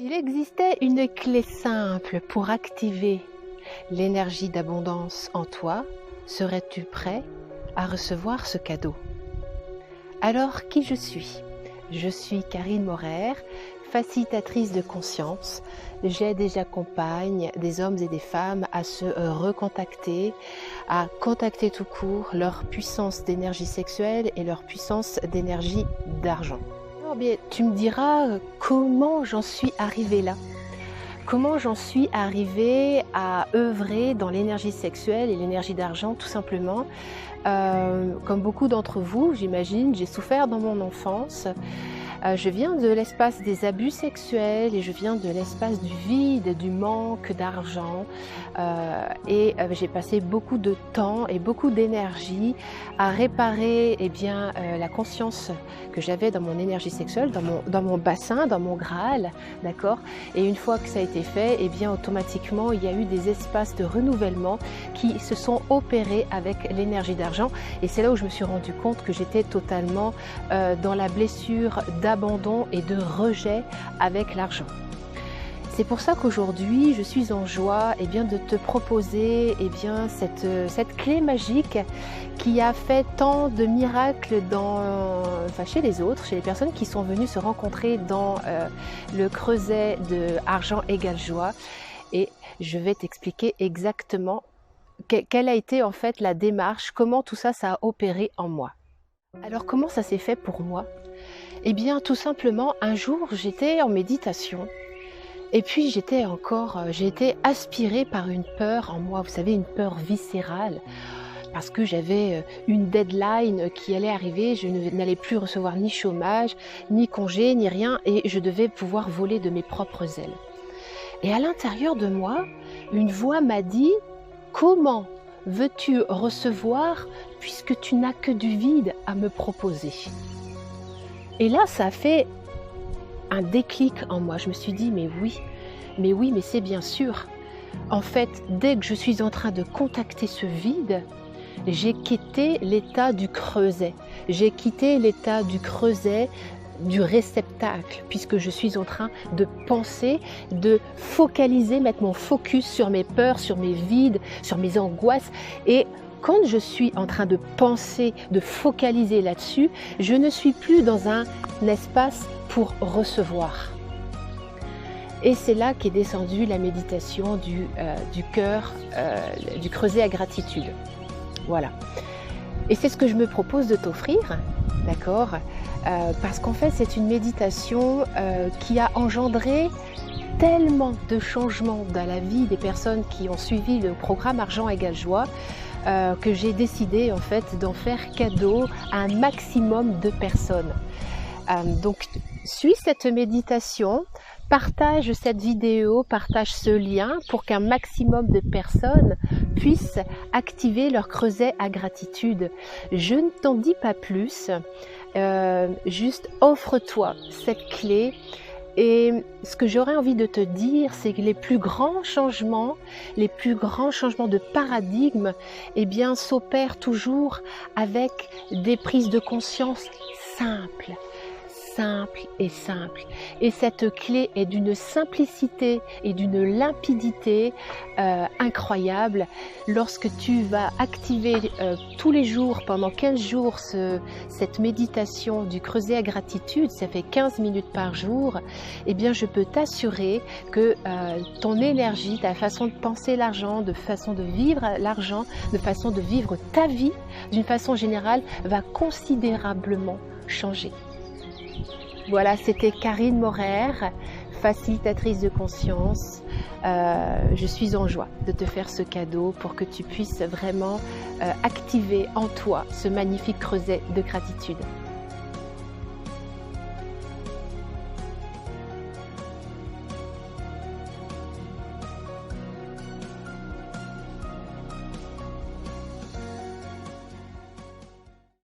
S'il existait une clé simple pour activer l'énergie d'abondance en toi, serais-tu prêt à recevoir ce cadeau? Alors, qui je suis? Je suis Karine Morer, facilitatrice de conscience. J'aide et j'accompagne des hommes et des femmes à se recontacter, à contacter tout court leur puissance d'énergie sexuelle et leur puissance d'énergie d'argent. Alors bien, tu me diras comment j'en suis arrivée là. Comment j'en suis arrivée à œuvrer dans l'énergie sexuelle et l'énergie d'argent, tout simplement. Comme beaucoup d'entre vous, j'imagine, j'ai souffert dans mon enfance. Je viens de l'espace des abus sexuels et je viens de l'espace du vide, du manque d'argent. J'ai passé beaucoup de temps et beaucoup d'énergie à réparer la conscience que j'avais dans mon énergie sexuelle, dans mon bassin, dans mon Graal, d'accord. Et une fois que ça a été fait, automatiquement, il y a eu des espaces de renouvellement qui se sont opérés avec l'énergie d'argent. Et c'est là où je me suis rendu compte que j'étais totalement dans la blessure d'abandon et de rejet avec l'argent. C'est pour ça qu'aujourd'hui, je suis en joie de te proposer cette clé magique qui a fait tant de miracles chez les autres, chez les personnes qui sont venues se rencontrer dans le creuset de argent égale joie. Et je vais t'expliquer exactement quelle a été en fait la démarche, comment tout ça a opéré en moi. Alors comment ça s'est fait pour moi? Tout simplement, un jour, j'étais en méditation et puis j'ai été aspirée par une peur en moi, vous savez, une peur viscérale, parce que j'avais une deadline qui allait arriver, je n'allais plus recevoir ni chômage, ni congé, ni rien, et je devais pouvoir voler de mes propres ailes. Et à l'intérieur de moi, une voix m'a dit: comment veux-tu recevoir puisque tu n'as que du vide à me proposer? Et là, ça a fait un déclic en moi. Je me suis dit, mais c'est bien sûr. En fait, dès que je suis en train de contacter ce vide, j'ai quitté l'état du creuset. J'ai quitté l'état du creuset, du réceptacle, puisque je suis en train de penser, de focaliser, mettre mon focus sur mes peurs, sur mes vides, sur mes angoisses. Et quand je suis en train de penser, de focaliser là-dessus, je ne suis plus dans un espace pour recevoir. Et c'est là qu'est descendue la méditation du cœur, du creuset à gratitude. Voilà. Et c'est ce que je me propose de t'offrir, d'accord? Parce qu'en fait, c'est une méditation qui a engendré tellement de changements dans la vie des personnes qui ont suivi le programme Argent égale joie, que j'ai décidé en fait d'en faire cadeau à un maximum de personnes. Donc, suis cette méditation, partage cette vidéo, partage ce lien pour qu'un maximum de personnes puissent activer leur creuset à gratitude. Je ne t'en dis pas plus, juste offre-toi cette clé. Et ce que j'aurais envie de te dire, c'est que les plus grands changements de paradigme, s'opèrent toujours avec des prises de conscience simples. Et cette clé est d'une simplicité et d'une limpidité incroyable. Lorsque tu vas activer tous les jours, pendant 15 jours, cette méditation du creuset à gratitude, ça fait 15 minutes par jour, je peux t'assurer que ton énergie, ta façon de penser l'argent, de façon de vivre l'argent, de façon de vivre ta vie, d'une façon générale, va considérablement changer. Voilà, c'était Karine Morer, facilitatrice de conscience. Je suis en joie de te faire ce cadeau pour que tu puisses vraiment activer en toi ce magnifique creuset de gratitude.